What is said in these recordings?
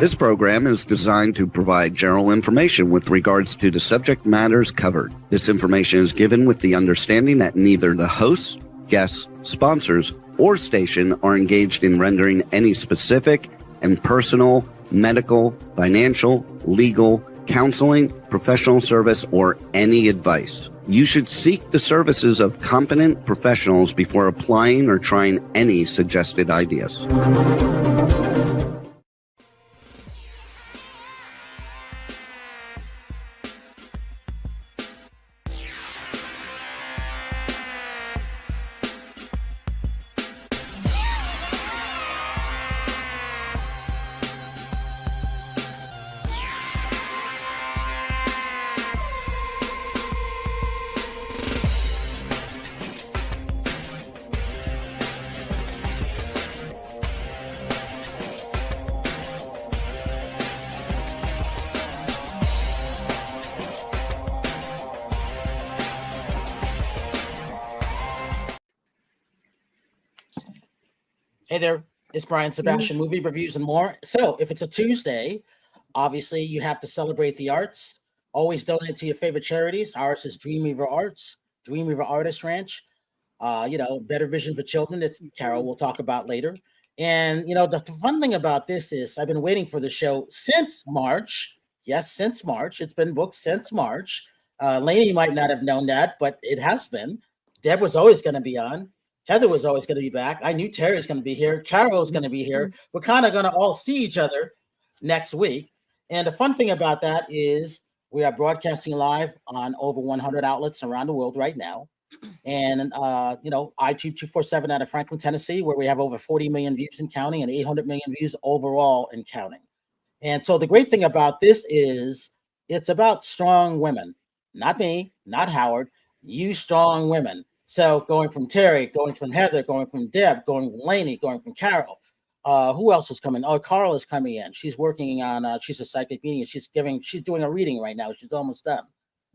This program is designed to provide general information with regards to the subject matters covered. This information is given with the understanding that neither the hosts, guests, sponsors, or station are engaged in rendering any specific and personal, medical, financial, legal, counseling, professional service, or any advice. You should seek the services of competent professionals before applying or trying any suggested ideas. Hey there, it's Brian Sebastian, Movie Reviews and More. So if it's a Tuesday, obviously you have to celebrate the arts. Always donate to your favorite charities. Ours is Dreamweaver Arts, Dreamweaver Artist Ranch. Better Vision for Children. That's Carol we'll talk about later. And, the fun thing about this is I've been waiting for the show since March. Yes, since March. It's been booked since March. Lainie might not have known that, but it has been. Deb was always going to be on. Heather was always going to be back. I knew Terry was going to be here. Carol was going to be here. We're kind of going to all see each other next week. And the fun thing about that is we are broadcasting live on over 100 outlets around the world right now. And, iTunes 247 out of Franklin, Tennessee, where we have over 40 million views and counting and 800 million views overall and counting. And so the great thing about this is it's about strong women, not me, not Howard, you strong women. So going from Terry, going from Heather, going from Deb, going from Lainie, going from Carol. Who else is coming? Oh, Carla's coming in. She's working on, she's a psychic medium. She's doing a reading right now. She's almost done.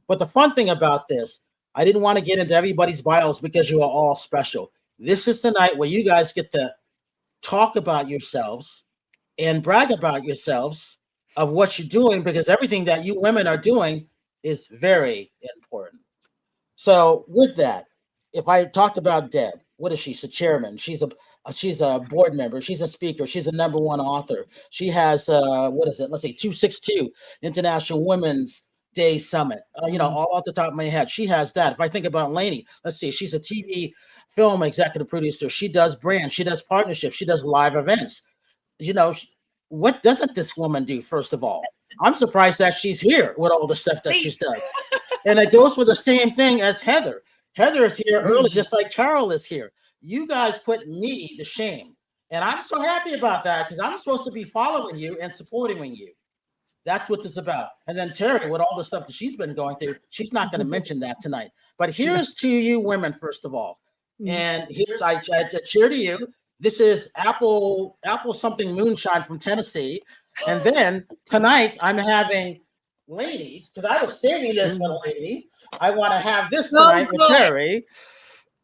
But the fun thing about this, I didn't want to get into everybody's bios because you are all special. This is the night where you guys get to talk about yourselves and brag about yourselves of what you're doing, because everything that you women are doing is very important. So with that, if I talked about Deb, what is she? She's a chairman. She's a board member. She's a speaker. She's a #1 author. She has 262 International Women's Day Summit. All off the top of my head, she has that. If I think about Lainie, let's see, she's a TV film executive producer. She does brand. She does partnerships. She does live events. What doesn't this woman do? First of all, I'm surprised that she's here with all the stuff that she's done. And it goes for the same thing as Heather. Heather is here early, just like Carol is here. You guys put me to shame. And I'm so happy about that because I'm supposed to be following you and supporting you. That's what this is about. And then Terry, with all the stuff that she's been going through, she's not going to mention that tonight. But here's to you women, first of all. And here's, I cheer to you. This is Apple something moonshine from Tennessee. And then tonight I'm having ladies, because I was saving this for Lainie. I want to have this tonight with Terry.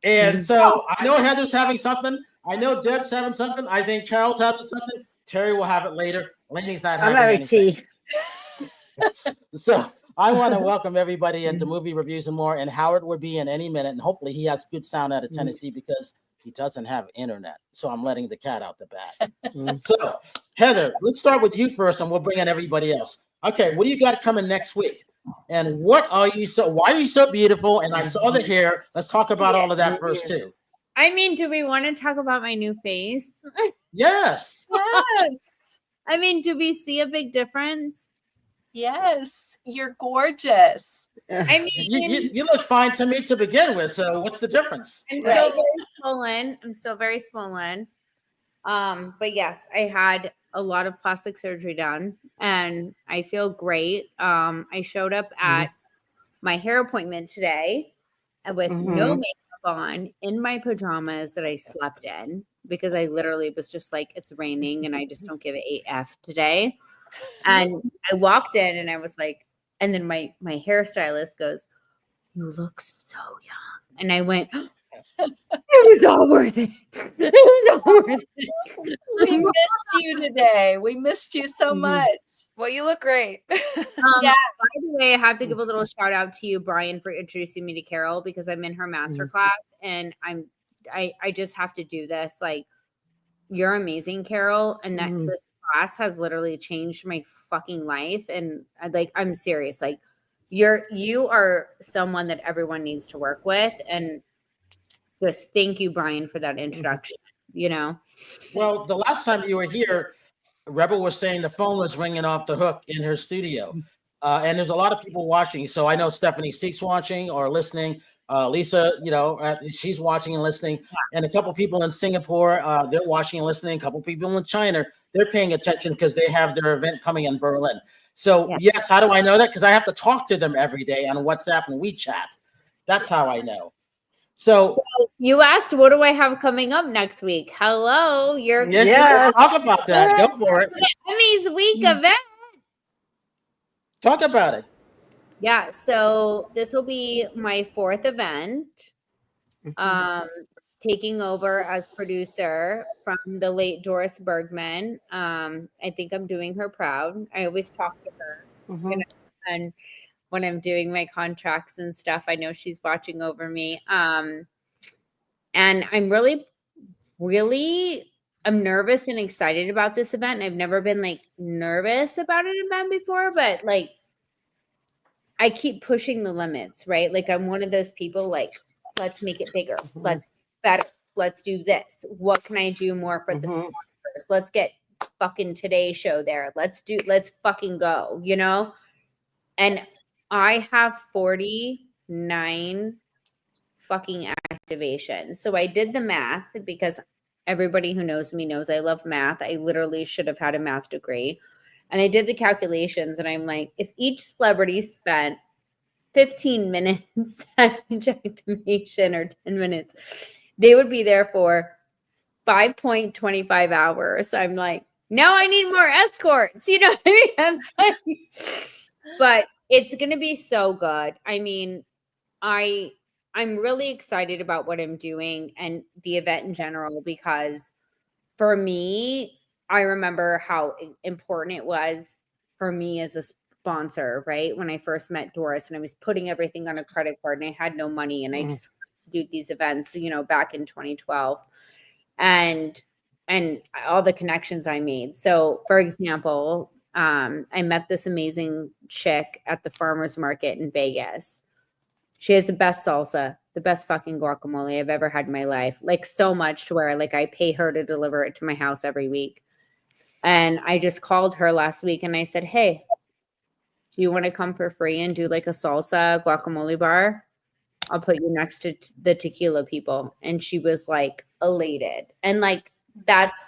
And so I know Heather's having something. I know Deb's having something. I think Carol's having something. Terry will have it later. Lainie's not having anything. So I want to welcome everybody into Movie Reviews and More. And Howard will be in any minute. And hopefully he has good sound out of Tennessee because he doesn't have internet. So I'm letting the cat out the bag. So Heather, let's start with you first and we'll bring in everybody else. Okay, what do you got coming next week? And why are you so beautiful? And I saw the hair. Let's talk about all of that first too. I mean, do we want to talk about my new face? Yes. Yes. I mean, do we see a big difference? Yes. You're gorgeous. I mean, you look fine to me to begin with. So what's the difference? I'm still very swollen. But yes, I had a lot of plastic surgery done and I feel great. I showed up at my hair appointment today with no makeup on, in my pajamas that I slept in because I literally was just like, it's raining and I just don't give an AF today. And I walked in and I was like, and then my hairstylist goes, "You look so young." And I went, It was all worth it. It was all worth it. We missed you today. We missed you so much. Well, you look great. Yeah. By the way, I have to give a little shout out to you, Brian, for introducing me to Carol because I'm in her masterclass and I just have to do this. Like, you're amazing, Carol, and that this class has literally changed my fucking life. And I'm serious. Like, you are someone that everyone needs to work with, and just thank you, Brian, for that introduction. You know. Well, the last time you were here, Rebel was saying the phone was ringing off the hook in her studio. And there's a lot of people watching. So I know Stephanie Steek's watching or listening. Lisa, she's watching and listening. And a couple people in Singapore, they're watching and listening. A couple people in China, they're paying attention because they have their event coming in Berlin. So yes, how do I know that? Because I have to talk to them every day on WhatsApp and WeChat. That's how I know. So you asked, what do I have coming up next week? Hello, yes. Talk about that. Go for it. Emmys week event. Talk about it. Yeah, so this will be my 4th event. Taking over as producer from the late Doris Bergman. I think I'm doing her proud. I always talk to her, and when I'm doing my contracts and stuff, I know she's watching over me. And I'm really, I'm nervous and excited about this event. And I've never been like nervous about an event before, but like, I keep pushing the limits, right? Like, I'm one of those people like, let's make it bigger. Let's better. Let's do this. What can I do more for the sponsors? Let's get fucking Today Show there. Let's fucking go, you know? And I have 49 fucking activations. So I did the math because everybody who knows me knows I love math. I literally should have had a math degree. And I did the calculations and I'm like, if each celebrity spent 15 minutes at each activation or 10 minutes, they would be there for 5.25 hours. I'm like, now I need more escorts. You know what I mean? But it's going to be so good. I mean, I'm really excited about what I'm doing and the event in general, because for me, I remember how important it was for me as a sponsor, right? When I first met Doris and I was putting everything on a credit card and I had no money and I just wanted to do these events, back in 2012 and all the connections I made. So for example, I met this amazing chick at the farmer's market in Vegas. She has the best salsa, the best fucking guacamole I've ever had in my life. Like, so much to where like I pay her to deliver it to my house every week. And I just called her last week and I said, hey, do you want to come for free and do like a salsa guacamole bar? I'll put you next to the tequila people. And she was like elated. And like, that's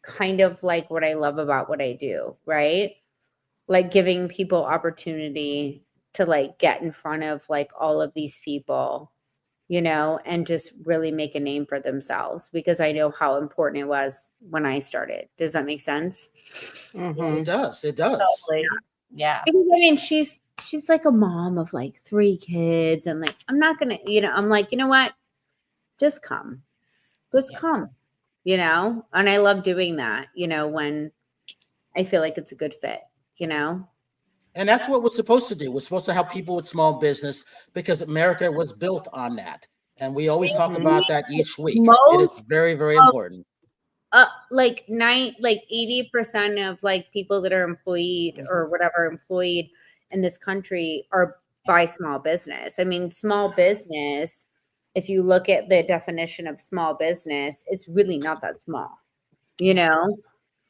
kind of like what I love about what I do, right? Like giving people opportunity to like get in front of like all of these people, and just really make a name for themselves, because I know how important it was when I started. Does that make sense? It does. It does. Totally. Yeah. Because I mean, she's like a mom of like 3 kids, and like, I'm not going to, I'm like, you know what? Just come, come, and I love doing that, when I feel like it's a good fit, And that's what we're supposed to do. We're supposed to help people with small business, because America was built on that. And we always talk about that each week. It is very, very important. Like 80% of like people that are employed or whatever employed in this country are by small business. I mean, small business, if you look at the definition of small business, it's really not that small,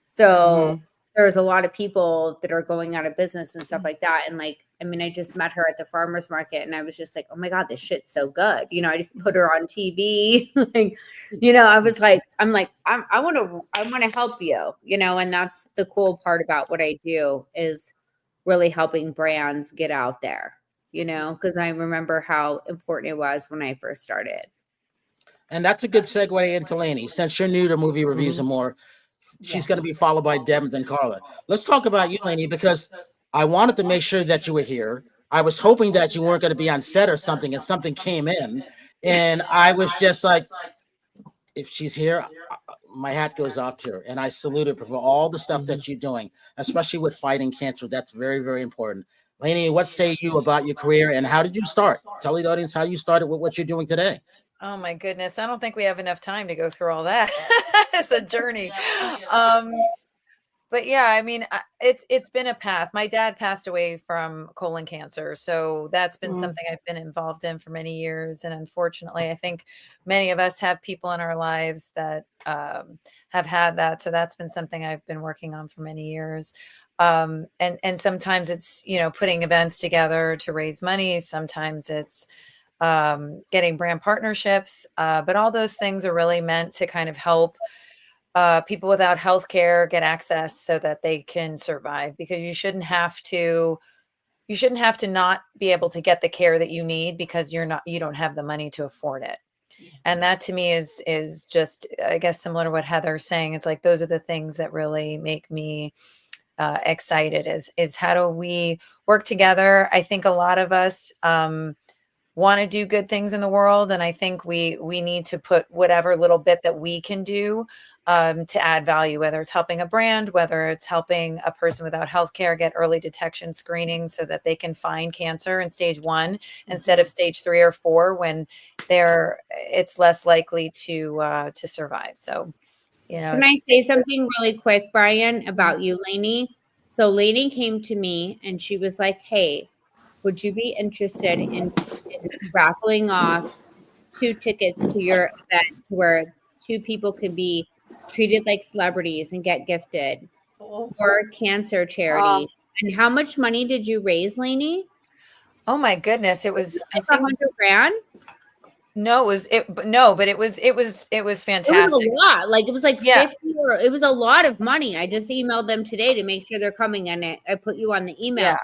So there's a lot of people that are going out of business and stuff like that. And like, I mean, I just met her at the farmer's market and I was just like, oh my God, this shit's so good. I just put her on TV. Like, I was like, I want to help you, and that's the cool part about what I do, is really helping brands get out there, because I remember how important it was when I first started. And that's a good segue into Lainie. Since you're new to movie reviews and more, she's going to be followed by Deb and then Carla. Let's talk about you, Lainie, because I wanted to make sure that you were here. I was hoping that you weren't going to be on set or something, and something came in, And I was just like, if she's here, my hat goes off to her, and I salute her for all the stuff that you're doing, especially with fighting cancer. That's very, very important. Lainie, what say you about your career, and how did you start? Tell the audience how you started with what you're doing today. Oh my goodness. I don't think we have enough time to go through all that. It's a journey. Um, but yeah, I mean, it's been a path. My dad passed away from colon cancer, so that's been something I've been involved in for many years. And unfortunately, I think many of us have people in our lives that have had that. So that's been something I've been working on for many years. And sometimes it's, you know, putting events together to raise money. Sometimes it's getting brand partnerships, but all those things are really meant to kind of help people without health care get access so that they can survive, because you shouldn't have to not be able to get the care that you need because you don't have the money to afford it. And that to me is just, I guess, similar to what Heather's saying. It's like, those are the things that really make me excited, is how do we work together? I think a lot of us want to do good things in the world. And I think we need to put whatever little bit that we can do to add value, whether it's helping a brand, whether it's helping a person without healthcare get early detection screening so that they can find cancer in stage 1 instead of stage 3 or 4, when it's less likely to survive. So, you know, Can I say something really quick, Brian, about you, Lainie? So Lainie came to me and she was like, hey, would you be interested in raffling off 2 tickets to your event where 2 people can be treated like celebrities and get gifted for cancer charity? And how much money did you raise, Lainie? Oh my goodness. It was, like $100,000. No, but it was fantastic. It was a lot. Like, it was like Yeah. 50, or it was a lot of money. I just emailed them today to make sure they're coming, and I put you on the email. Yeah.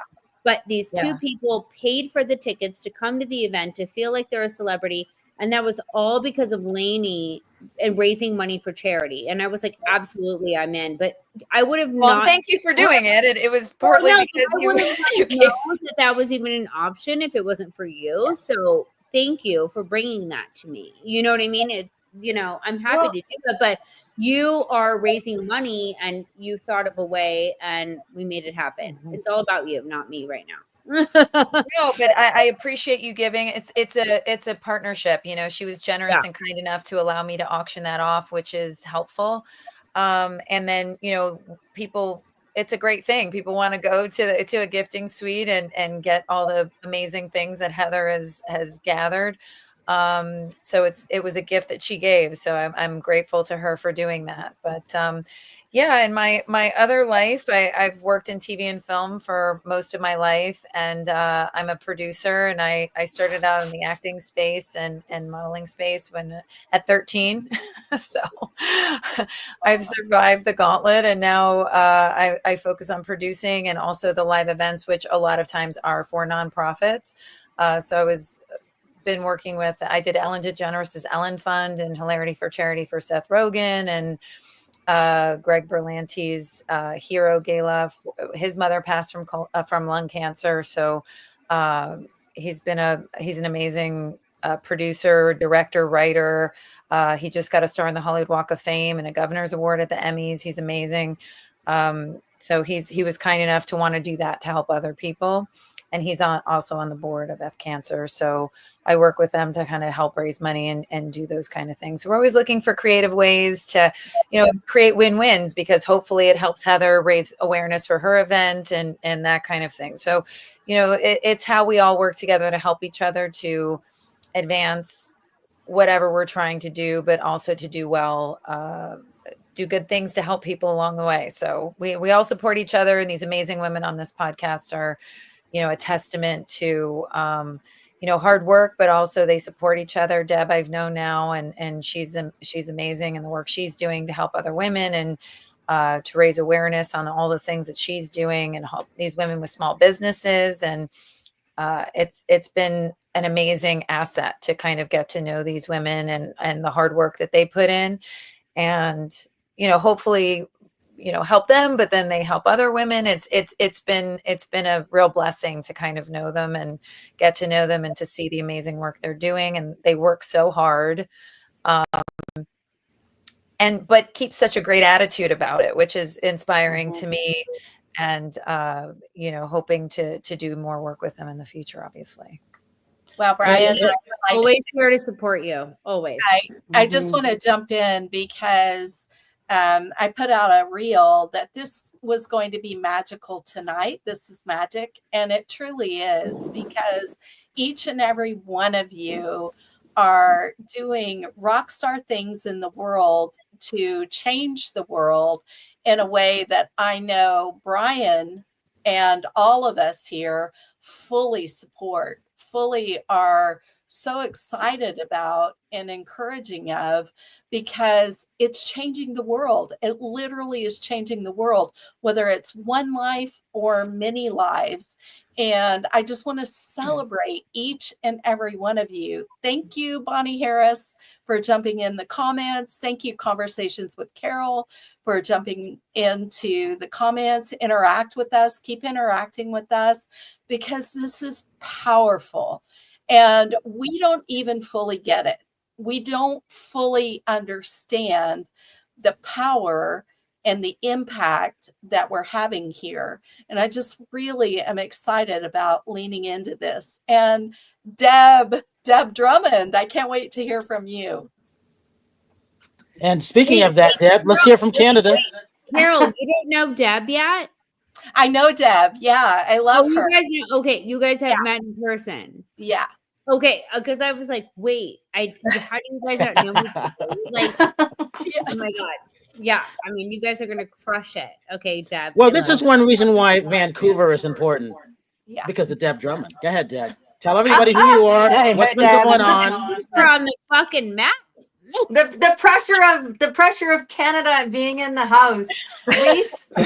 But these 2 Yeah. people paid for the tickets to come to the event, to feel like they're a celebrity. And that was all because of Lainie and raising money for charity. And I was like, absolutely, I'm in. But I would have not. Thank you for doing it. It was partly because I would have known that was even an option if it wasn't for you. Yeah. So thank you for bringing that to me. You know what I mean? I'm happy to do it, but you are raising money and you thought of a way and we made it happen. It's all about you, not me right now. No, but I appreciate you giving. It's a partnership. You know, she was generous and kind enough to allow me to auction that off, which is helpful. And then, it's a great thing. People want to go to a gifting suite and get all the amazing things that Heather has gathered. So it was a gift that she gave. So I'm grateful to her for doing that. But in my other life, I've worked in TV and film for most of my life, and I'm a producer. And I started out in the acting space and modeling space at 13. So I've survived the gauntlet, and now I focus on producing and also the live events, which a lot of times are for nonprofits. So been working with, I did Ellen DeGeneres' Ellen Fund and Hilarity for Charity for Seth Rogen, and Greg Berlanti's Hero Gala. His mother passed from lung cancer, so he's an amazing producer, director, writer. He just got a star in the Hollywood Walk of Fame and a Governor's Award at the Emmys. He's amazing. So he was kind enough to want to do that to help other people. And he's also on the board of F Cancer. So I work with them to kind of help raise money and do those kind of things. So we're always looking for creative ways to, create win-wins, because hopefully it helps Heather raise awareness for her event and that kind of thing. So, it's how we all work together to help each other to advance whatever we're trying to do, but also to do well, do good things to help people along the way. So we all support each other, and these amazing women on this podcast are, a testament to, hard work, but also they support each other. Deb, I've known now, and she's amazing in the work she's doing to help other women and to raise awareness on all the things that she's doing and help these women with small businesses. And it's been an amazing asset to kind of get to know these women and the hard work that they put in. And, hopefully help them, but then they help other women. It's been a real blessing to kind of know them and get to know them and to see the amazing work they're doing. And they work so hard, but keep such a great attitude about it, which is inspiring to me, and hoping to do more work with them in the future, obviously. Well, Brian, always here to support you. Always. I just want to jump in because I put out a reel that this was going to be magical tonight. This is magic, and it truly is, because each and every one of you are doing rock star things in the world to change the world in a way that I know Brian and all of us here fully support, fully are so excited about and encouraging of, because it's changing the world. It literally is changing the world, whether it's one life or many lives. And I just want to celebrate each and every one of you. Thank you, Bonnie Harris, for jumping in the comments. Thank you, Conversations with Carol, for jumping into the comments. Interact with us. Keep interacting with us, because this is powerful. And we don't even fully get it. We don't fully understand the power and the impact that we're having here. And I just really am excited about leaning into this. And Deb Drummond, I can't wait to hear from you. And speaking of that, Deb, let's hear from Canada. Carol, you don't know Deb yet? I know Deb. Yeah, I love her. You guys have met in person. Yeah. Okay, because I was like, wait, how do you guys not know me? Like, oh my God. Yeah, I mean, you guys are going to crush it. Okay, Deb. Well, this is one reason why Vancouver is important. Yeah. Because of Deb Drummond. Go ahead, Deb. Tell everybody who you are, what's been going on. You're on the fucking map. The pressure of Canada being in the house.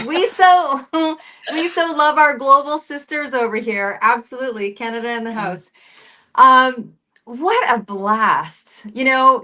We so love our global sisters over here. Absolutely, Canada in the house. What a blast.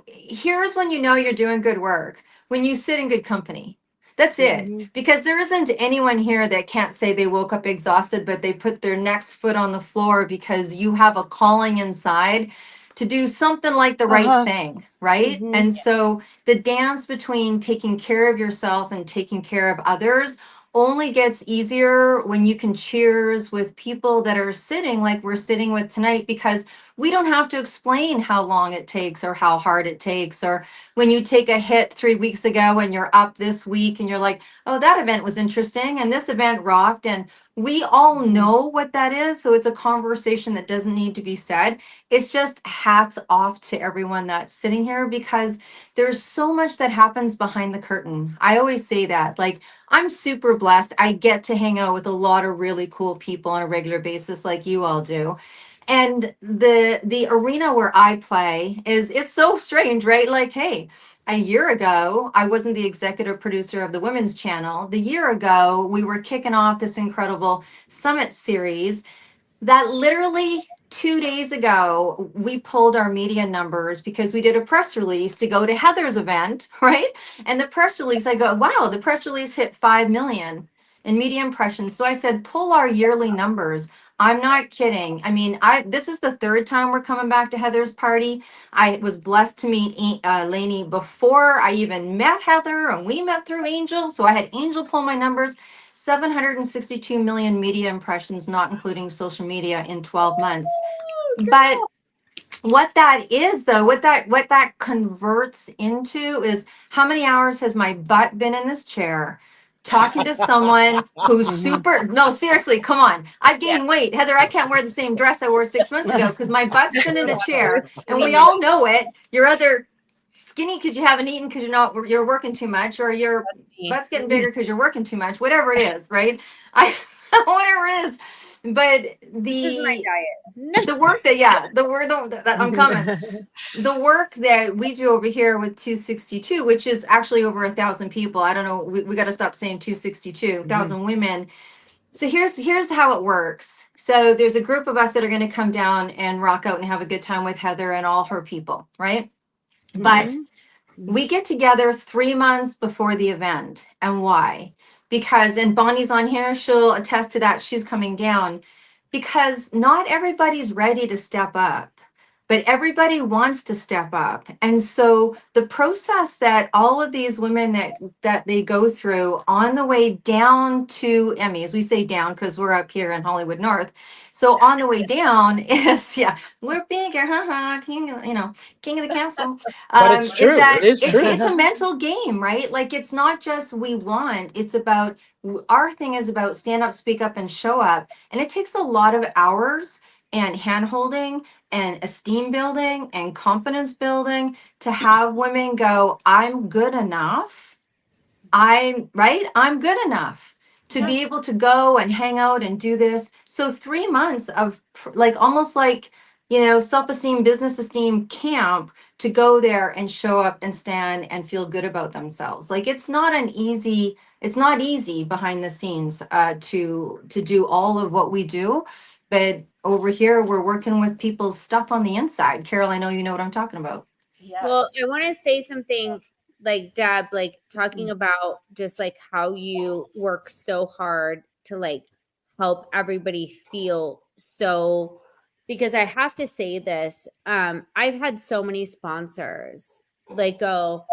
Here's when you're doing good work, when you sit in good company. That's it. Because there isn't anyone here that can't say they woke up exhausted, but they put their next foot on the floor because you have a calling inside to do something like the right thing, right? And so the dance between taking care of yourself and taking care of others only gets easier when you can cheers with people that are sitting like we're sitting with tonight, because we don't have to explain how long it takes or how hard it takes, or when you take a hit 3 weeks ago and you're up this week and you're like, oh, that event was interesting and this event rocked, and we all know what that is. So it's a conversation that doesn't need to be said. It's just hats off to everyone that's sitting here, because there's so much that happens behind the curtain. I always say that, like, I'm super blessed. I get to hang out with a lot of really cool people on a regular basis like you all do. And the arena where I play it's so strange, right? Like, hey, a year ago, I wasn't the executive producer of the Women's Channel. The year ago, we were kicking off this incredible summit series that literally 2 days ago, we pulled our media numbers because we did a press release to go to Heather's event, right? And the press release, I go, wow, the press release hit 5 million in media impressions. So I said, pull our yearly numbers. I'm not kidding. I mean, this is the third time we're coming back to Heather's party. I was blessed to meet Lainie before I even met Heather, and we met through Angel. So I had Angel pull my numbers. 762 million media impressions, not including social media, in 12 months. But what that is, though, what that converts into is, how many hours has my butt been in this chair talking to someone who's super, no, seriously, come on. I've gained weight. Heather, I can't wear the same dress I wore 6 months ago because my butt's been in a chair. And we all know it. You're either skinny because you haven't eaten because you're working too much, or your butt's getting bigger because you're working too much, whatever it is, right? Whatever it is. But the work that I'm coming. The work that we do over here with 262, which is actually over 1,000 people. I don't know. We got to stop saying 262, 1,000 women. So here's how it works. So there's a group of us that are going to come down and rock out and have a good time with Heather and all her people, right? But We get together 3 months before the event. And why? Because, and Bonnie's on here, she'll attest to that. She's coming down because not everybody's ready to step up, but everybody wants to step up. And so the process that all of these women that they go through on the way down to Emmys, we say down because we're up here in Hollywood North. So on the way down is, yeah, we're bigger, king, king of the castle. But it's true. Is that It is true. it's a mental game, right? Like it's not just we want, it's about, our thing is about stand up, speak up, and show up. And it takes a lot of hours and hand holding and esteem building and confidence building to have women go, I'm good enough. I'm good enough to be able to go and hang out and do this. So 3 months of like almost like, self-esteem, business esteem camp to go there and show up and stand and feel good about themselves. Like it's not easy behind the scenes to do all of what we do. But over here, we're working with people's stuff on the inside. Carol, I know you know what I'm talking about. Yes. Well, I want to say something like Deb, like talking about just like how you work so hard to like help everybody feel so, because I have to say this, I've had so many sponsors like go,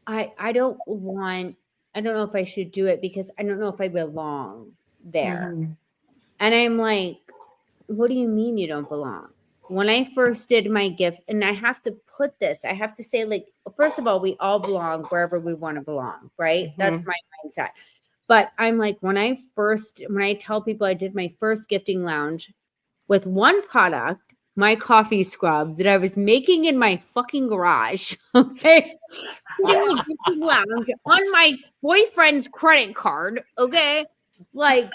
I don't know if I should do it because I don't know if I belong there. Mm-hmm. And I'm like, what do you mean you don't belong? When I first did my gift, and I have to put this, I have to say, like, first of all, we all belong wherever we want to belong, right? Mm-hmm. That's my mindset. But I'm like, when I tell people I did my first gifting lounge with one product, my coffee scrub that I was making in my fucking garage, okay, in the gifting lounge on my boyfriend's credit card, okay, like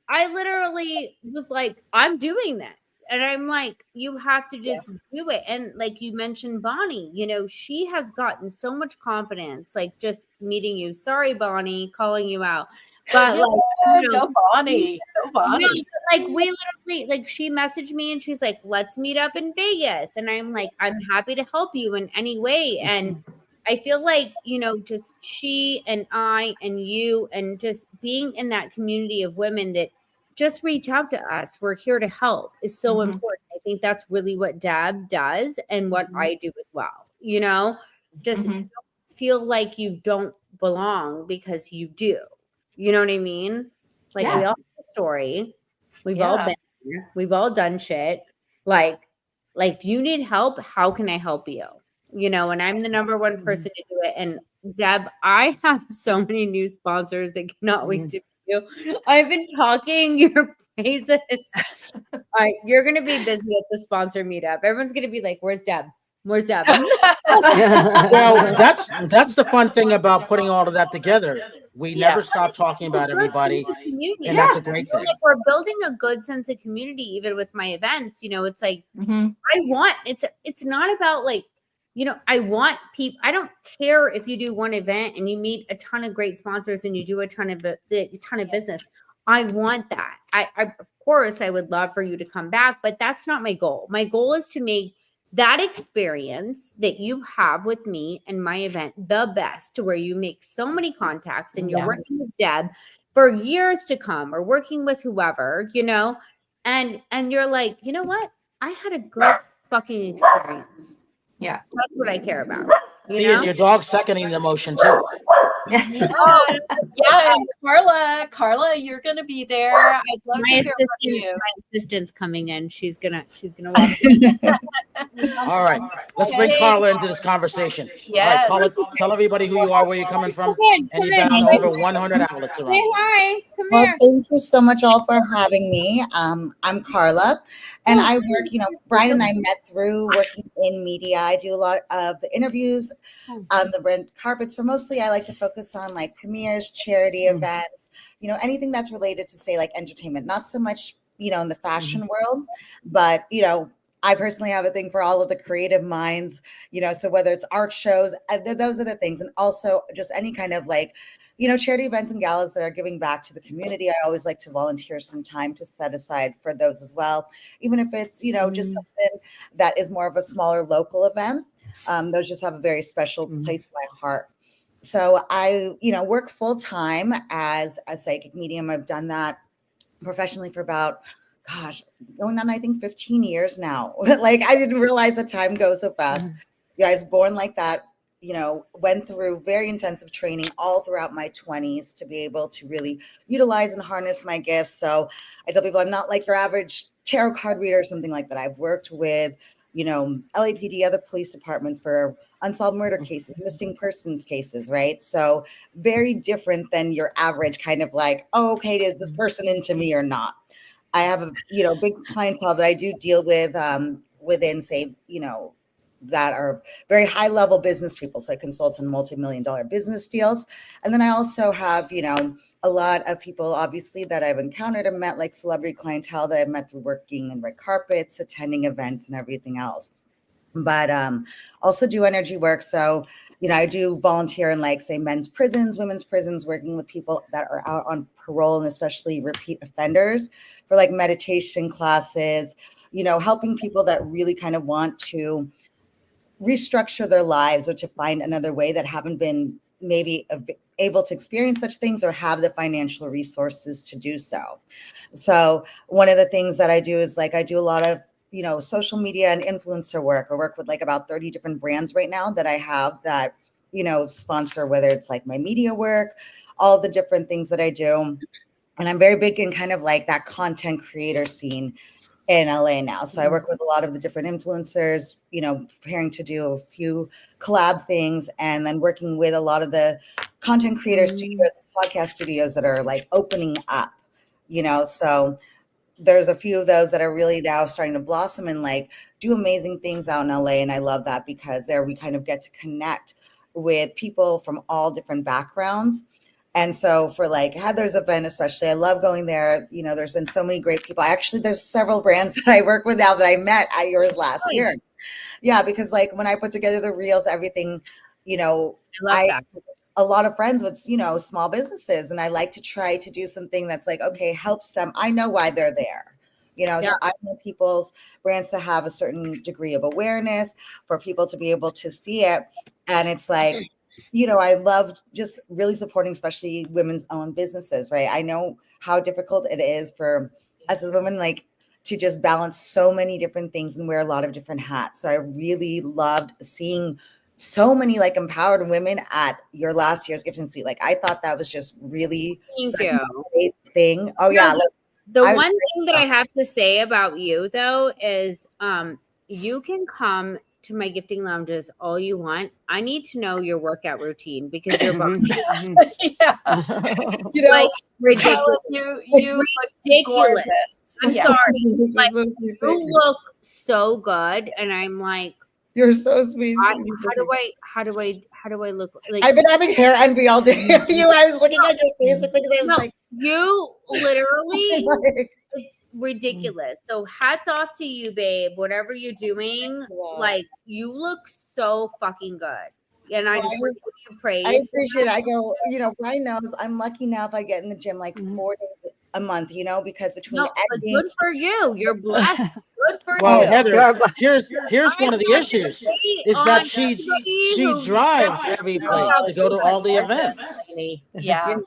I literally was like, I'm doing this. And I'm like, you have to just do it. And like you mentioned, Bonnie, she has gotten so much confidence, like just meeting you. Sorry, Bonnie, calling you out. But like, go Bonnie. Go Bonnie. No, like we literally, like she messaged me and she's like, let's meet up in Vegas. And I'm like, I'm happy to help you in any way. And I feel like, just she and I and you and just being in that community of women that just reach out to us. We're here to help is so important. I think that's really what Deb does and what I do as well. Just don't feel like you don't belong because you do. You know what I mean? Like we all have a story. We've all been here. We've all done shit. Like if you need help, how can I help you? And I'm the number one person to do it. And Deb, I have so many new sponsors that cannot wait to you. I've been talking your praises. All right, you're gonna be busy at the sponsor meetup. Everyone's gonna be like, "Where's Deb? Where's Deb?" Well, that's the fun thing about putting all of that together. We never stop talking about everybody, and that's a great thing. Like we're building a good sense of community, even with my events. It's like it's not about like. I want people. I don't care if you do one event and you meet a ton of great sponsors and you do a ton of business. I want that. Of course, I would love for you to come back, but that's not my goal. My goal is to make that experience that you have with me and my event the best, to where you make so many contacts and you're working with Deb for years to come, or working with whoever, and you're like, you know what? I had a good fucking experience. Yeah. That's what I care about. See, your dog's seconding the motion too. And Carla, you're gonna be there. I'd love to hear from you. My assistant's coming in. She's gonna walk. All right, let's bring Carla into this conversation. Yes. All right, Carla, tell everybody who you are, where you're coming from, and you've been on over 100 outlets around. Say hi. Come Well, here. thank you so much all for having me. I'm Carla, and I work, Brian and I met through working in media. I do a lot of the interviews on the red carpets. For mostly, I like to focus on like premieres, charity events, anything that's related to, say, like entertainment. Not so much, in the fashion world, but, I personally have a thing for all of the creative minds, so whether it's art shows, those are the things. And also just any kind of like, charity events and galas that are giving back to the community. I always like to volunteer some time to set aside for those as well, even if it's, just something that is more of a smaller local event. Those just have a very special place in my heart. So I, work full time as a psychic medium. I've done that professionally for about, going on, I think 15 years now. Like, I didn't realize the time goes so fast. I was born like that, went through very intensive training all throughout my 20s to be able to really utilize and harness my gifts. So I tell people I'm not like your average tarot card reader or something like that. I've worked with, LAPD, other police departments for unsolved murder cases, missing persons cases, right? So very different than your average kind of like, oh, okay, is this person into me or not? I have a, big clientele that I do deal with within, say, that are very high level business people. So I consult on multi-million-dollar business deals. And then I also have, a lot of people, obviously, that I've encountered and met, like celebrity clientele that I've met through working in red carpets, attending events and everything else. But also do energy work. So, I do volunteer in, like, say, men's prisons, women's prisons, working with people that are out on parole and especially repeat offenders for like meditation classes, helping people that really kind of want to restructure their lives or to find another way that haven't been maybe able to experience such things or have the financial resources to do so. So one of the things that I do is, like, I do a lot of, social media and influencer work. I work with like about 30 different brands right now that I have that, sponsor, whether it's like my media work, all the different things that I do. And I'm very big in kind of like that content creator scene in LA now. So I work with a lot of the different influencers, preparing to do a few collab things, and then working with a lot of the content creator studios, podcast studios that are like opening up, so there's a few of those that are really now starting to blossom and like do amazing things out in LA. And I love that because there we kind of get to connect with people from all different backgrounds. And so for like Heather's event, especially, I love going there. There's been so many great people. There's several brands that I work with now that I met at yours last year. Yeah, because like when I put together the reels, everything, I love that. A lot of friends with, small businesses. And I like to try to do something that's like, okay, helps them. I know why they're there. So I want people's brands to have a certain degree of awareness for people to be able to see it. And it's like, I love just really supporting, especially women's owned businesses, right? I know how difficult it is for us as women, like, to just balance so many different things and wear a lot of different hats. So I really loved seeing so many like empowered women at your last year's gifting suite. Like, I thought that was just really such a great thing. Oh yeah. The one thing that I have to say about you though is you can come to my gifting lounges all you want. I need to know your workout routine because you're like ridiculous. You look gorgeous. I'm sorry. Like, you look so good, and I'm like, you're so sweet. How do I look like? I've been having hair envy all day of you. I was looking at your Facebook because I was like, you literally, it's ridiculous. So hats off to you, babe. Whatever you're doing, like, you look so fucking good. And I just want to give you praise. I appreciate it. I go, Brian knows I'm lucky now if I get in the gym like 4 days a month, because between editing, good for you. You're blessed. Good for well, you. Heather, here's one of the issues is that she drives every place to go to all the events. Yeah.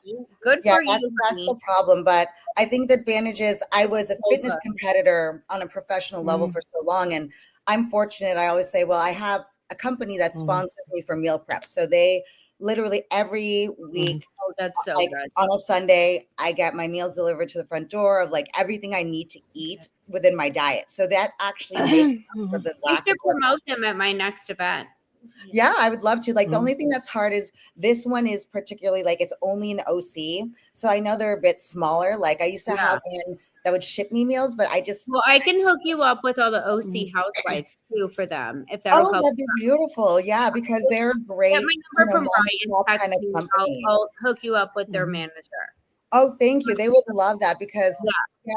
Good for you. That's the problem. But I think the advantage is I was a fitness competitor on a professional level for so long. And I'm fortunate. I always say, well, I have a company that sponsors me for meal prep. So they literally every week, that's so good. On a Sunday, I get my meals delivered to the front door of like everything I need to eat within my diet. So that actually makes up for the lack of promote them at my next event. Yeah, I would love to. Like, the only thing that's hard is this one is particularly like it's only an OC. So I know they're a bit smaller. Like, I used to have one that would ship me meals, but I can hook you up with all the OC housewives too for them if that'll help. That'd be beautiful. Yeah, because they're great. Get my number from Ryan. Kind of I'll hook you up with their manager. Oh, thank you. They would love that because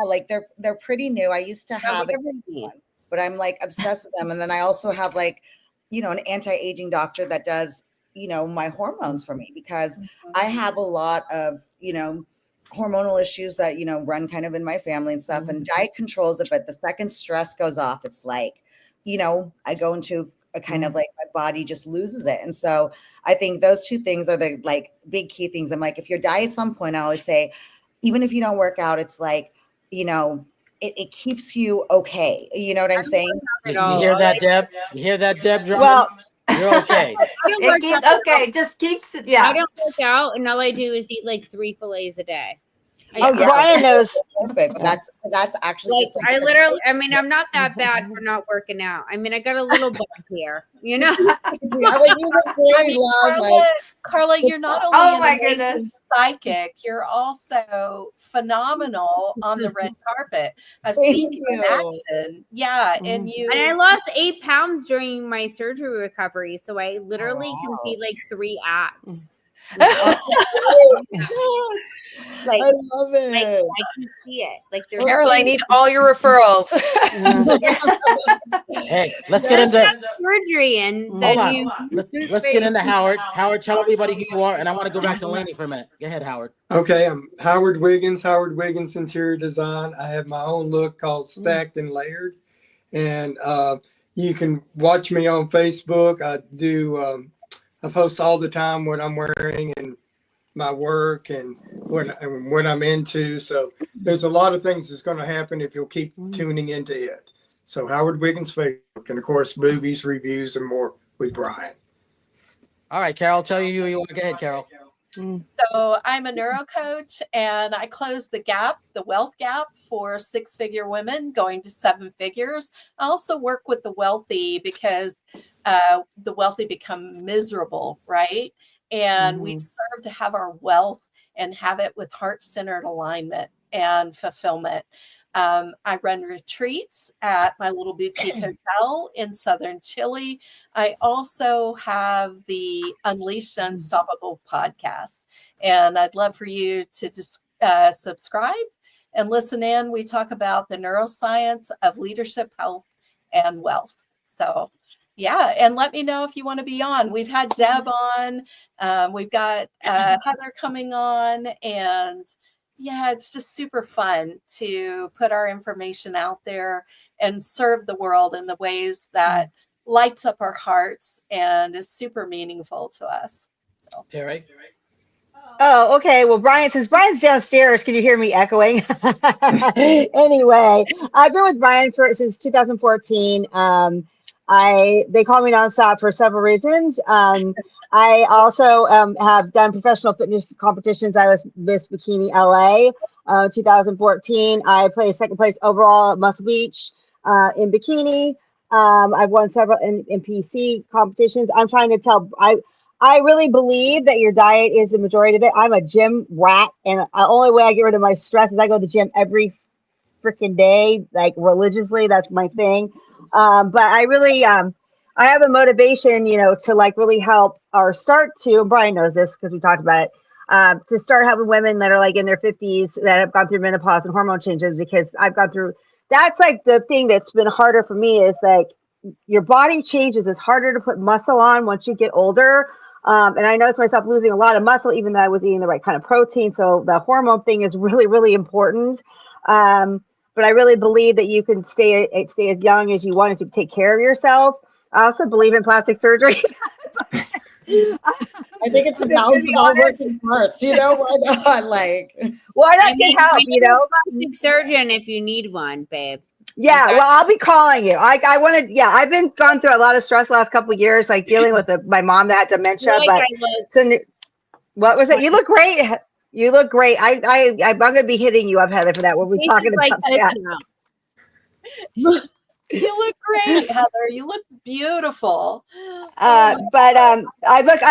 like they're pretty new. I used to have one, but I'm like obsessed with them. And then I also have like, an anti-aging doctor that does, my hormones for me because I have a lot of, hormonal issues that, run kind of in my family and stuff, and diet controls it. But the second stress goes off, it's like, I go into kind of like my body just loses it. And so I think those two things are the like big key things. I'm like, if your diet's on point, I always say, even if you don't work out, it's like, you know, it keeps you okay. You know what I'm saying? You hear that, Deb? You hear that, Deb Drummond? Well, you're okay. It keeps okay. Just keeps yeah. I don't work out, and all I do is eat like 3 fillets a day. Brian knows. Perfect. But that's actually Like, just like I literally, I mean, I'm not that bad for not working out. I mean, I got a little bump here, you know. Carla, you're not only Oh an my amazing goodness. psychic, you're also phenomenal on the red carpet. I've seen you in action. Yeah, and you And I lost 8 pounds during my surgery recovery, so I literally can see like 3 abs. Like, I love it. Like, I can see it. Like, there's Carol, I need all your referrals. Hey, let's get into surgery and hold then on. you. Let's get into Howard. Howard, tell everybody who you are, and I want to go back to Lainie for a minute. Go ahead, Howard. Okay, I'm Howard Wiggins, Interior Design. I have my own look called Stacked and Layered. And you can watch me on Facebook. I post all the time what I'm wearing and my work and what I'm into. So there's a lot of things that's going to happen if you'll keep tuning into it. So Howard Wiggins Facebook, and of course, movies, reviews, and more with Brian. All right, Carol, tell you who you are. Go ahead, Carol. So I'm a neuro coach, and I close the gap, the wealth gap for 6-figure women going to 7 figures. I also work with the wealthy because the wealthy become miserable, right? And we deserve to have our wealth and have it with heart-centered alignment and fulfillment. I run retreats at my little boutique hotel in southern Chile. I also have the Unleashed Unstoppable podcast, and I'd love for you to just subscribe and listen in. We talk about the neuroscience of leadership, health, and wealth. So yeah, and let me know if you want to be on. We've had Deb on. We've got Heather coming on, and yeah, it's just super fun to put our information out there and serve the world in the ways that lights up our hearts and is super meaningful to us. So. Terry. Oh, okay. Well, since Brian's downstairs, can you hear me echoing? Anyway, I've been with Brian since 2014. They call me nonstop for several reasons. I also have done professional fitness competitions. I was Miss Bikini LA 2014. I placed second place overall at Muscle Beach in bikini. I've won several in PC competitions. I'm trying to tell. I really believe that your diet is the majority of it. I'm a gym rat, and the only way I get rid of my stress is I go to the gym every freaking day, like religiously. That's my thing. But I really, I have a motivation, to like really help or start to, and Brian knows this because we talked about it, to start helping women that are like in their 50s that have gone through menopause and hormone changes, because I've gone through, that's like the thing that's been harder for me is like your body changes. It's harder to put muscle on once you get older. And I noticed myself losing a lot of muscle, even though I was eating the right kind of protein. So the hormone thing is really, really important. But I really believe that you can stay as young as you want to take care of yourself. I also believe in plastic surgery. I think it's a balance of all working parts, why not? Like, why not get help, Plastic surgeon if you need one, babe. Yeah, well, I'll be calling you. I want to. Yeah, I've been gone through a lot of stress the last couple of years, like dealing with my mom that had dementia. What was it? You look great. You look great. I'm going to be hitting you up, Heather, for that. We'll be talking about that. You look great, Heather. You look beautiful. I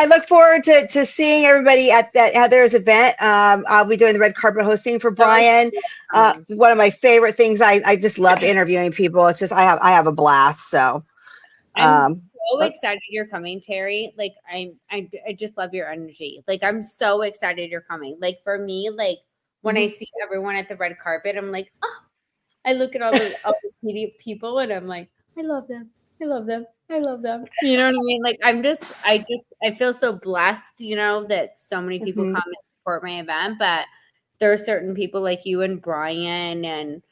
look forward to seeing everybody at that Heather's event. I'll be doing the red carpet hosting for Brian. One of my favorite things. I just love interviewing people. It's just I have a blast. So I'm so excited you're coming, Terry. Like I just love your energy. Like I'm so excited you're coming. Like for me, like when I see everyone at the red carpet, I'm like, oh. I look at all the people and I'm like, I love them. I love them. I love them. You know what I mean? Like I feel so blessed, that so many people come and support my event. But there are certain people like you and Brian and,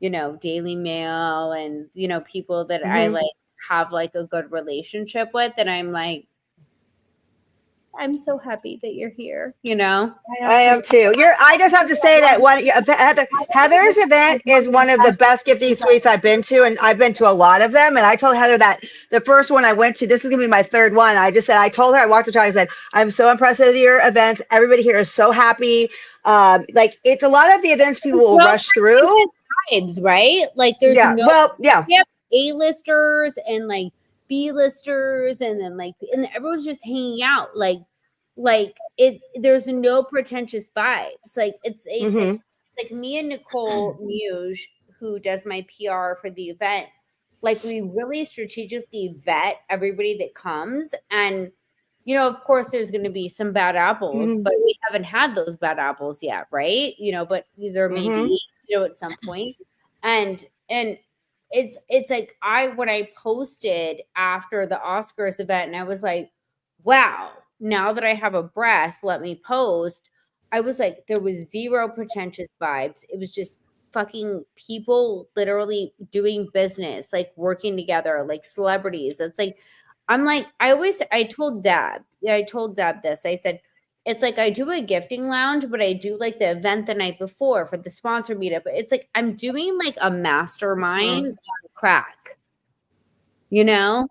Daily Mail and, people that I like have like a good relationship with, and I'm like, I'm so happy that you're here, you know? I am too. I just have to say that Heather's event is one of the best gifting suites I've been to, and I've been to a lot of them. And I told Heather that the first one I went to, this is gonna be my third one. I told her, I walked up to her, I said, I'm so impressed with your events. Everybody here is so happy. Like it's a lot of the events people will rush through. Vibes, right? Like there's we have A-listers and like B-listers, and then and everyone's just hanging out. Like there's no pretentious vibes. Like it's like me and Nicole Muse, who does my PR for the event, like we really strategically vet everybody that comes. And you know, of course there's going to be some bad apples, but we haven't had those bad apples yet, right? You know, but there may be, you know, at some point. And it's like when I posted after the Oscars event, and I was like, wow, now that I have a breath, let me post. I was like, there was zero pretentious vibes. It was just fucking people literally doing business, like working together, like celebrities. It's like, I told Deb this. I said, it's like I do a gifting lounge, but I do like the event the night before for the sponsor meetup. It's like I'm doing like a mastermind on crack, you know?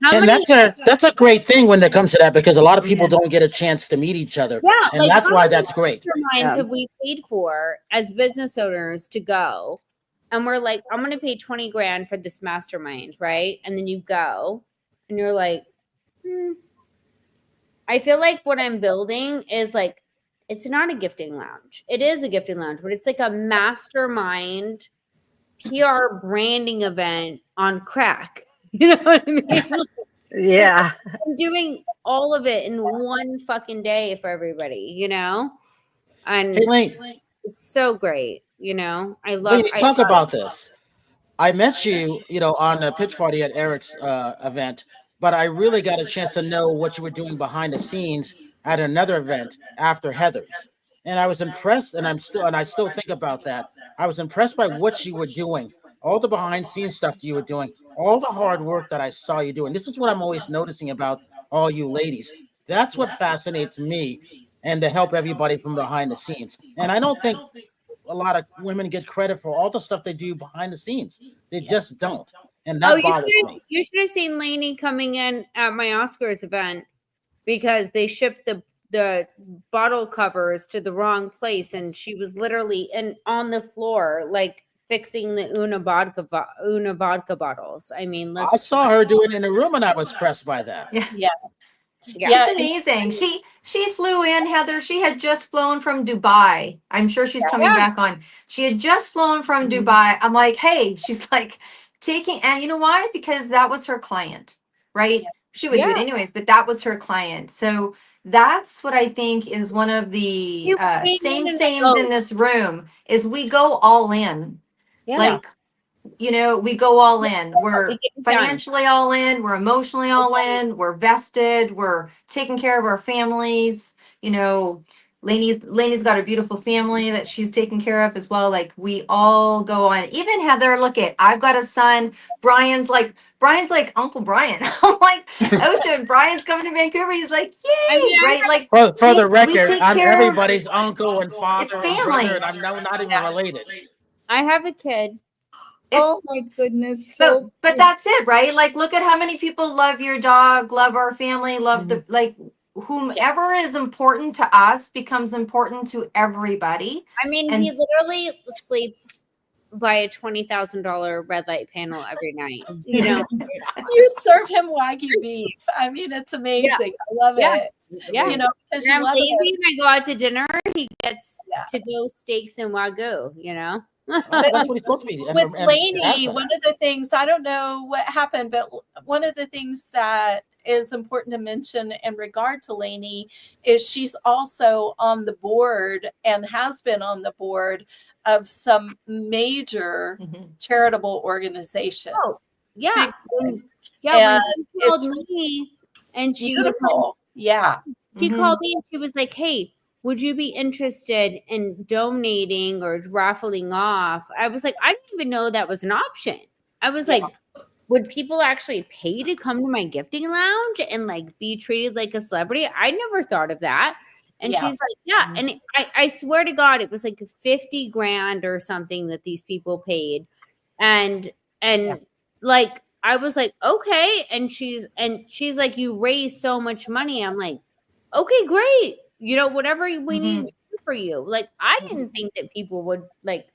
That's a great thing when it comes to that, because a lot of people don't get a chance to meet each other. Yeah, and like, that's why that's great. Masterminds have we paid for as business owners to go, and we're like, I'm going to pay 20 grand for this mastermind, right? And then you go, and you're like, I feel like what I'm building is like, it's not a gifting lounge. It is a gifting lounge, but it's like a mastermind PR branding event on crack. You know what I mean? Yeah. I'm doing all of it in one fucking day for everybody, you know? And Hey, Lane, it's so great, you know? talk about this. I met you, you know, on a pitch party at Eric's event, but I really got a chance to know what you were doing behind the scenes at another event after Heather's. And I was impressed, and I still think about that. I was impressed by what you were doing, all the behind scenes stuff that you were doing, all the hard work that I saw you doing. This is what I'm always noticing about all you ladies. That's what fascinates me, and to help everybody from behind the scenes. And I don't think a lot of women get credit for all the stuff they do behind the scenes. They just don't. And that bothers me. You should have seen Lainie coming in at my Oscars event, because they shipped the bottle covers to the wrong place, and she was literally on the floor, like fixing the Una vodka bottles. I mean, I saw her do it in the room, and I was impressed by that. Yeah. It's amazing. She flew in, Heather. She had just flown from Dubai. I'm sure she's coming back on. She had just flown from Dubai. I'm like, hey, she's like and you know why? Because that was her client, right? She would do it anyways, but that was her client. So that's what I think is one of the sames in this room is we go all in. Yeah. Like, you know, we go all in. We're financially all in. We're emotionally all in. We're vested. We're taking care of our families. You know, Lainie's got a beautiful family that she's taking care of as well. Like we all go on. Even Heather, look at, I've got a son. Brian's like Uncle Brian. I'm like, Ocean, Brian's coming to Vancouver. He's like, yay, right? Like for the record, I'm everybody's uncle and father and brother, and I'm not even related. I have a kid. Oh my goodness. So, but that's it, right? Like, look at how many people love your dog, love our family, love the, like, whomever is important to us becomes important to everybody. I mean, he literally sleeps by a $20,000 red light panel every night. You know, you serve him Wagyu beef. I mean, it's amazing. I love it. Yeah, you know, because you love it. When I go out to dinner, he gets to go steaks and Wagyu. You know. That's what he's supposed to be. With Lainie, one of the things, I don't know what happened, but one of the things that is important to mention in regard to Lainie is she's also on the board and has been on the board of some major charitable organizations. Oh, yeah. And when she called me and she beautiful. She called me and she was like, hey, would you be interested in donating or raffling off? I was like, I didn't even know that was an option. I was like, would people actually pay to come to my gifting lounge and like be treated like a celebrity? I never thought of that. And Yeah. she's like, yeah. And I swear to God, it was like 50 grand or something that these people paid. And like, I was like, okay. And she's like, you raise so much money. I'm like, okay, great. You know, whatever we need to do for you. Like, I didn't think that people would like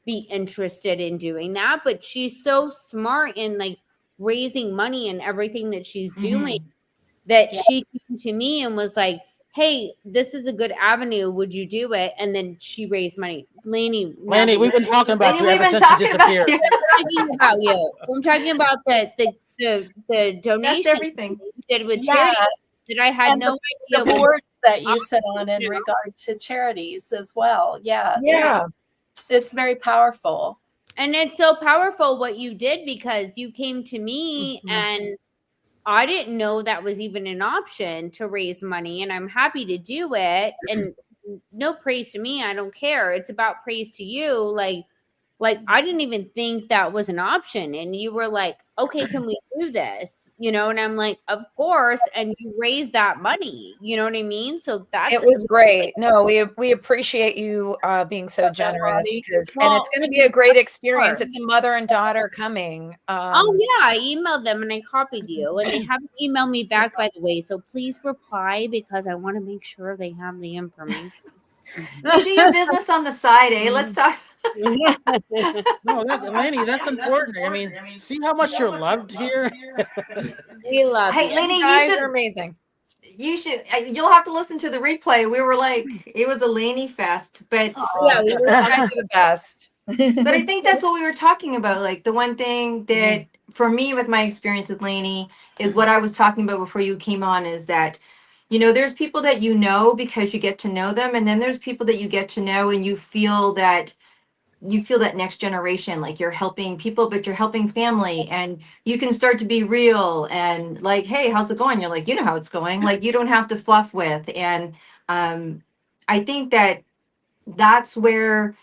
be interested in doing that, but she's so smart in like raising money and everything that she's doing that she came to me and was like, hey, this is a good avenue. Would you do it? And then she raised money. Lainie, we've been talking about you We've ever been since you talking about disappeared. you. I'm talking about you. I'm talking about the donation everything. you did with Yeah. charity that I had And no the idea. boards that you sit on in You know? regard to charities as well. Yeah. Yeah. It's very powerful. And it's so powerful what you did, because you came to me and I didn't know that was even an option to raise money, and I'm happy to do it. And no praise to me. I don't care. It's about praise to you. Like I didn't even think that was an option. And you were like, okay, can we do this? You know, and I'm like, of course. And you raised that money. You know what I mean? So that's It was great. No, we appreciate you being so generous, because and it's going to be a great experience. It's a mother and daughter coming. Oh yeah, I emailed them and I copied you, and they haven't emailed me back, by the way. So please reply, because I want to make sure they have the information. You do your business on the side, eh? Let's talk. No, Lainie, that's important. I mean, see how much you're loved here. We love Hey, you. Lainie, You guys are amazing. you should. You'll have to listen to the replay. We were like, it was a Lainie fest, but Yeah, we You were guys are the best. but I think that's what we were talking about. Like the one thing that for me with my experience with Lainie is what I was talking about before you came on, is that, you know, there's people that you know because you get to know them, and then there's people that you get to know and you feel that next generation, like you're helping people, but you're helping family, and you can start to be real and like, hey, how's it going? You're like, you know how it's going. Like you don't have to fluff with. And I think that that's where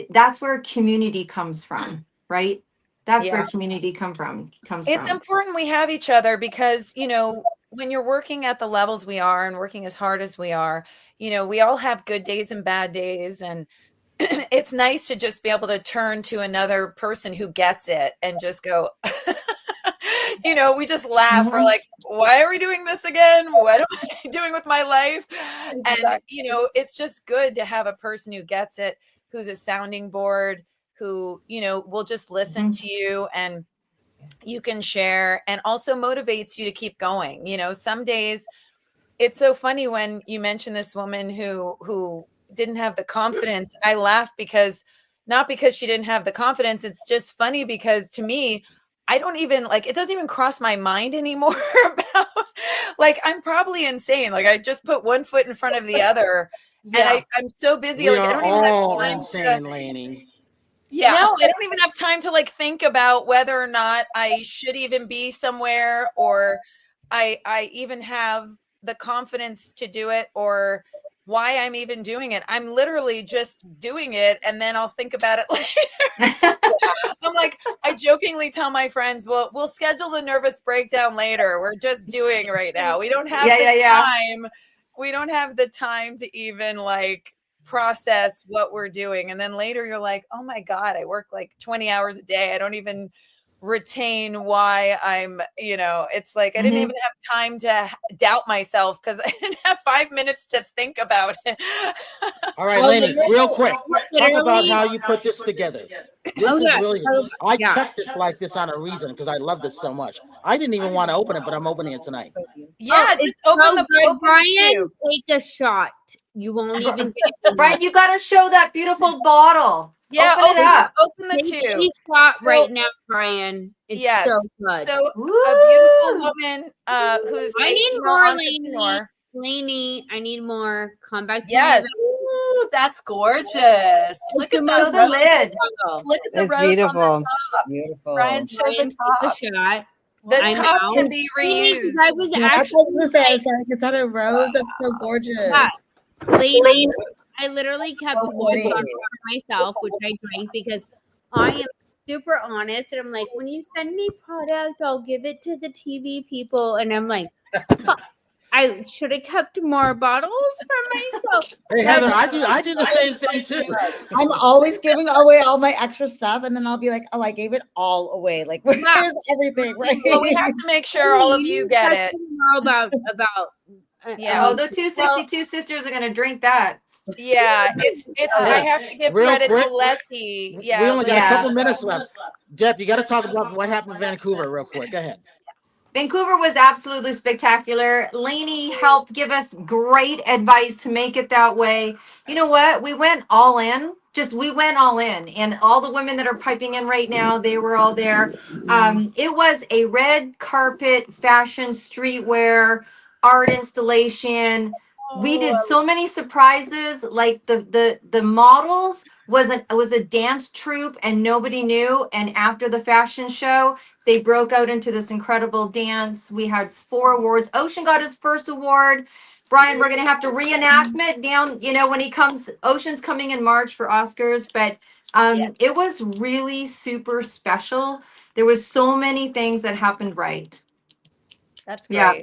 that's where community comes from, right? That's where community comes from. It's important we have each other, because, you know, when you're working at the levels we are and working as hard as we are, you know, we all have good days and bad days. And it's nice to just be able to turn to another person who gets it and just go, you know, we just laugh. We're like, why are we doing this again? What am I doing with my life? And, you know, it's just good to have a person who gets it, who's a sounding board, who, you know, will just listen to you, and you can share, and also motivates you to keep going. You know, some days it's so funny when you mention this woman who didn't have the confidence. I laugh because not because she didn't have the confidence. It's just funny because to me, I don't even like, it doesn't even cross my mind anymore about like, I'm probably insane. Like I just put one foot in front of the other and I'm so busy. We Like I are don't even have all time insane, Lainie. no, I don't even have time to like think about whether or not I should even be somewhere, or I even have the confidence to do it, or why I'm even doing it. I'm literally just doing it, and then I'll think about it later. I'm like, I jokingly tell my friends, well, we'll schedule the nervous breakdown later. We're just doing right now. We don't have the time. We don't have the time to even like process what we're doing. And then later you're like, oh my God, I work like 20 hours a day. I don't even retain why I'm, you know, it's like I didn't even have time to doubt myself because I didn't have 5 minutes to think about it. All right, Lainie, real quick, talk about how you put this together. This is really, I kept this like this on a reason because I love this so much. I didn't even want to open it, but I'm opening it tonight. Yeah, just open the Brian, take a shot. You won't even get Brian, you got to show that beautiful bottle. Yeah, open it up. Open the take tube. a shot right now, Brian. It's so good. So a beautiful woman who's I need female more, entrepreneur. Lainie, I need more. Come back to Yes. me. Ooh, that's gorgeous. Look at Show the lid. Look at the It's rose beautiful. on the top. Beautiful. Brian, show Brian, the top. take a shot. The I top know. can be reused. I was That's actually what I was gonna say. I was like, is that a rose? That's so gorgeous. Lainie, I literally kept So one pretty. bottle for myself, which I drank because I am super honest, and I'm like, when you send me product, I'll give it to the TV people, and I'm like, fuck, I should have kept more bottles for myself. Hey Heather, I do the same thing too. I'm always giving away all my extra stuff, and then I'll be like, "Oh, I gave it all away. Like, where's everything?" Right? Well, we have to make sure all of you get it. About Yeah. Oh, the 262 sisters are going to drink that. Yeah, it's. I have to give Real credit quick, to Letty. Yeah, we only got Yeah. a couple minutes left. Deb, you got to talk about what happened in Vancouver real quick. Go ahead. Vancouver was absolutely spectacular. Lainie helped give us great advice to make it that way. You know what? We went all in. We went all in. And all the women that are piping in right now, they were all there. It was a red carpet, fashion, streetwear, art installation. We did so many surprises. Like the models was a dance troupe and nobody knew. And after the fashion show, they broke out into this incredible dance. We had 4 awards. Ocean got his first award. Brian, we're gonna have to reenactment down, when he comes. Ocean's coming in March for Oscars, but it was really super special. There was so many things that happened right. that's great. Yeah.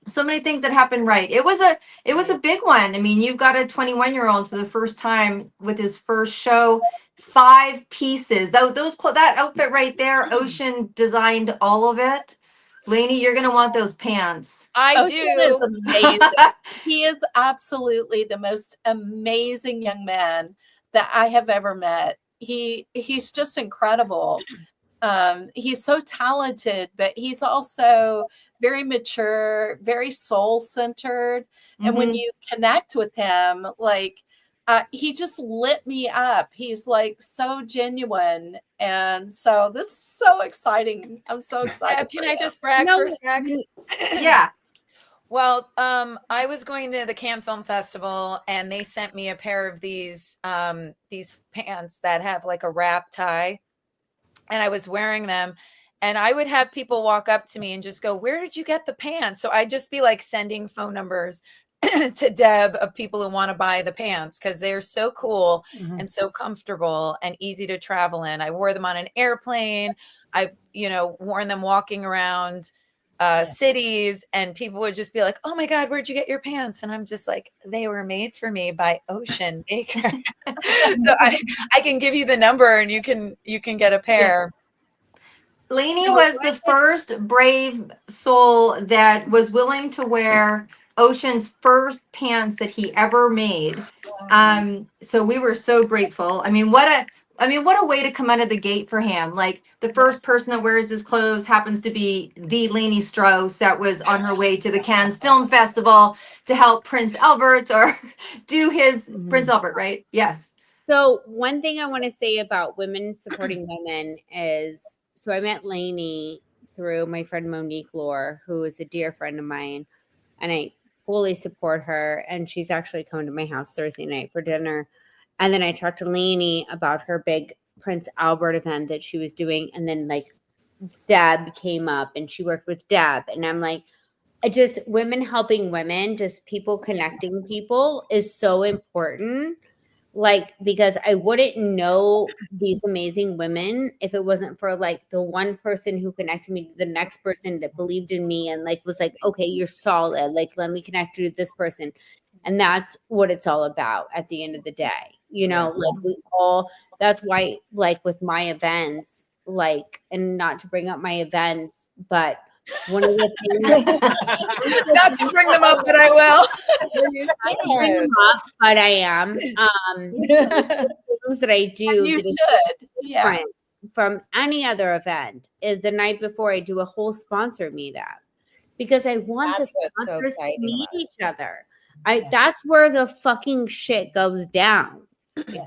So many things that happened right. It was a big one. I mean, you've got a 21-year-old for the first time with his first show. 5 pieces. That outfit right there, Ocean designed all of it. Lainie, you're gonna want those pants. Ocean is amazing. He is absolutely the most amazing young man that I have ever met. He's just incredible. He's so talented, but he's also very mature, very soul-centered. And when you connect with him, like, he just lit me up. He's like so genuine. And so this is so exciting. I'm so excited. Can I just brag for a sec? Yeah. Well, I was going to the Cannes Film Festival and they sent me a pair of these pants that have like a wrap tie. And I was wearing them and I would have people walk up to me and just go, "Where did you get the pants?" So I'd just be like sending phone numbers to Deb of people who want to buy the pants because they're so cool and so comfortable and easy to travel in. I wore them on an airplane. I've, worn them walking around cities, and people would just be like, "Oh my God, where'd you get your pants?" And I'm just like, "They were made for me by Ocean Baker." So I can give you the number and you can get a pair. Lainie was the first brave soul that was willing to wear Ocean's first pants that he ever made. So we were so grateful. I mean, what a way to come out of the gate for him. Like, the first person that wears his clothes happens to be the Lainie Strouse that was on her way to the Cannes Film Festival to help Prince Albert or do his Prince Albert, right? Yes. So one thing I want to say about women supporting women is, so I met Lainie through my friend Monique Lore, who is a dear friend of mine, and I fully support her. And she's actually coming to my house Thursday night for dinner. And then I talked to Lainie about her big Prince Albert event that she was doing. And then like Deb came up and she worked with Deb. And I'm like, women helping women, just people connecting people is so important. Like, because I wouldn't know these amazing women if it wasn't for like the one person who connected me to the next person that believed in me and like was like, "Okay, you're solid. Like, let me connect you to this person." And that's what it's all about at the end of the day. Like that's why, like with my events, like, and not to bring up my events, but one of the things not to bring them up, but I will. bring them up, but I am. The things that I do You should. Yeah. from any other event is the night before I do a whole sponsor meetup because I want the sponsors to meet each other. That's where the fucking shit goes down. Like,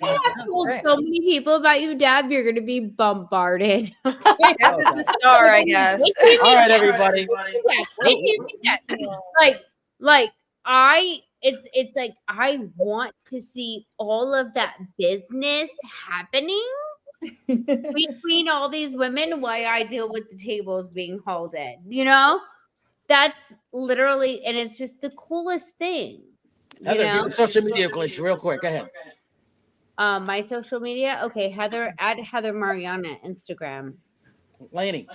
I have told so many people about you, Deb. You're going to be bombarded. Deb is the star, I guess. All right, everybody. It's like I want to see all of that business happening between all these women while I deal with the tables being hauled in. That's literally, and it's just the coolest thing. Heather, give the social media glitch real quick. Go ahead. My social media. Okay, Heather at heathermarianna Instagram. Lainie.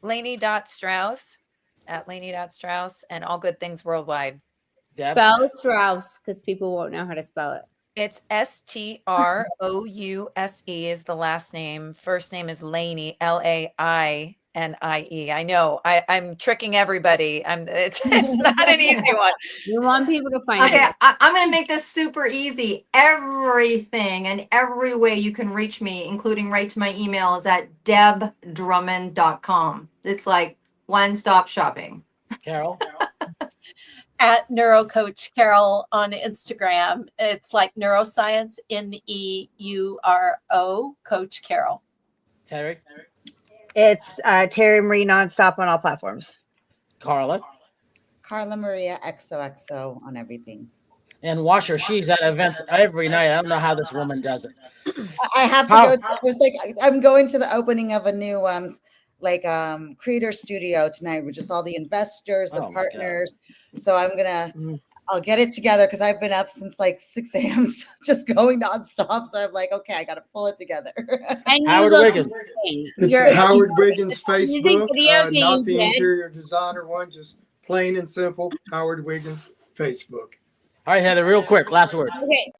Lainie.Strouse at Lainie.Strouse and All Good Things Worldwide. Deb? Spell Strauss because people won't know how to spell it. It's Strouse is the last name. First name is Lainie, Lainie. I know I'm tricking everybody. It's not an easy one. We want people to find Okay, it. I'm going to make this super easy. Everything and every way you can reach me, including right to my email, is at debdrummond.com. It's like one-stop shopping. Carol? At NeuroCoach Carol on Instagram. It's like neuroscience, NEURO, Coach Carol. Terry? It's Terry Marie Nonstop on all platforms. Carla? Carla Maria XOXO on everything. And Washer, she's at events every night. I don't know how this woman does it. I have to go to, it's like I'm going to the opening of a new creator studio tonight with just all the investors, the partners. So I'll get it together because I've been up since like 6 a.m. just going nonstop. So I'm like, okay, I got to pull it together. And Howard Wiggins. It's Howard Wiggins Facebook, not being the dead. interior designer one, just plain and simple Howard Wiggins Facebook. All right, Heather, real quick, last word. Okay.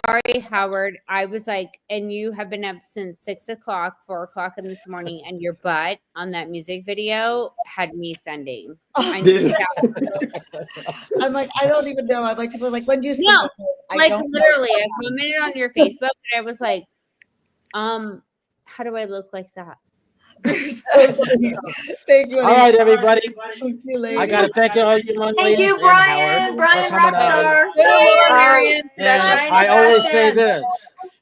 Sorry, Howard. I was like, and you have been up since 6 o'clock, 4 o'clock in this morning, and your butt on that music video had me sending. I Did I'm like, I don't even know. I'm like, people are like, when do you sleep? No, I like don't know. literally, I commented on your Facebook, and I was like, how do I look like that? Thank you. All right, everybody. Thank you, lady. I got to thank all you young Thank ladies you, and Brian. Howard Brian for coming on. Rockstar. Marianna. And Brian I always say Sebastian. this.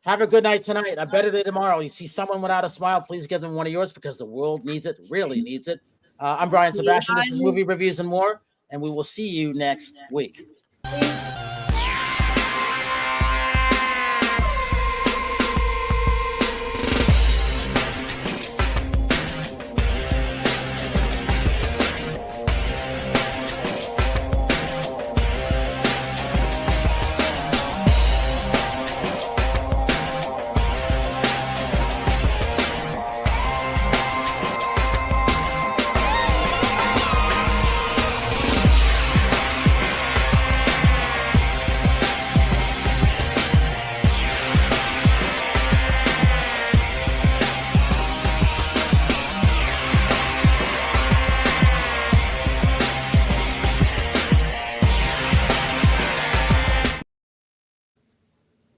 Have a good night tonight. A better day tomorrow. You see someone without a smile, please give them one of yours because the world needs it, really needs it. I'm Brian Sebastian. This is Movie Reviews and More, and we will see you next week.